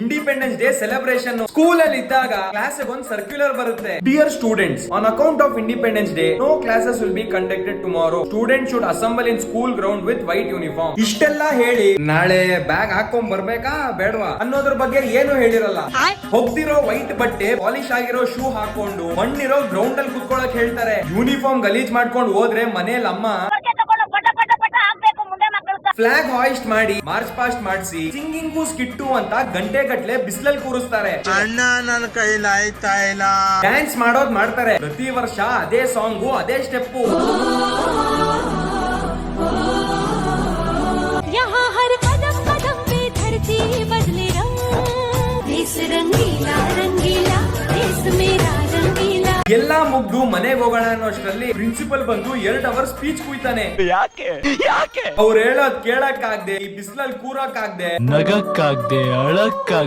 Independence day celebration school ಅಲ್ಲಿ ಇದ್ದಾಗ class ಒಂದು ಸರ್ಕ್ಯುಲರ್ ಬರುತ್ತೆ. Dear students, on account of independence day no classes will be conducted tomorrow. Student should assemble in school ground with white uniform. ಇಷ್ಟೆಲ್ಲ ಹೇಳಿ ನಾಳೆ bag ಹಾಕೊಂಡ್ ಬರ್ಬೇಕಾ ಬೇಡವಾ ಅನ್ನೋದ್ರ ಬಗ್ಗೆ ಏನು ಹೇಳಿರಲ್ಲ. ಹೋಗ್ತಿರೋ ವೈಟ್ ಬಟ್ಟೆ, ಪಾಲಿಶ್ ಆಗಿರೋ ಶೂ ಹಾಕೊಂಡು ಮಣ್ಣಿರೋ ಗ್ರೌಂಡ್ ಅಲ್ಲಿ ಕುತ್ಕೊಳ್ಳಕ್ ಹೇಳ್ತಾರೆ. ಯೂನಿಫಾರ್ಮ್ ಗಲೀಜ್ ಮಾಡ್ಕೊಂಡು ಹೋದ್ರೆ ಮನೇಲಿ ಅಮ್ಮ ಫ್ಲಾಗ್ ಹಾಯಿಸ್ಟ್ ಮಾಡಿ ಮಾರ್ಚ್ ಪಾಸ್ಟ್ ಮಾಡಿಸಿ ಸಿಂಗಿಂಗು ಸ್ಕಿಟ್ಟು ಅಂತ ಗಂಟೆ ಗಟ್ಲೆ ಬಿಸಿಲಲ್ಲಿ ಕೂರಿಸ್ತಾರೆ. ಅಣ್ಣ ನನ್ನ ಕೈಲಾಯ್ತಾ ಇಲ್ಲ. ಡ್ಯಾನ್ಸ್ ಮಾಡೋದ್ ಮಾಡ್ತಾರೆ. ಪ್ರತಿ ವರ್ಷ ಅದೇ ಸಾಂಗು ಅದೇ ಸ್ಟೆಪ್ಪು. ಎಲ್ಲಾ ಮುಗ್ದು ಮನೆಗೆ ಹೋಗೋಣ ಅನ್ನೋಷ್ಟರಲ್ಲಿ ಪ್ರಿನ್ಸಿಪಲ್ ಬಂದು 2 ಅವರ್ ಸ್ಪೀಚ್ ಕುಯ್ತಾನೆ. ಯಾಕೆ ಅವ್ರು ಹೇಳೋದ್ ಕೇಳಕ್ಕಾಗ್ದೆ, ಈ ಬಿಸಿಲಲ್ಲಿ ಕೂರಕ್ಕಾಗ್ದೆ, ನಗಕ್ಕಾಗ್ದೆ, ಅಳಕ್ಕಾಗ್ದೆ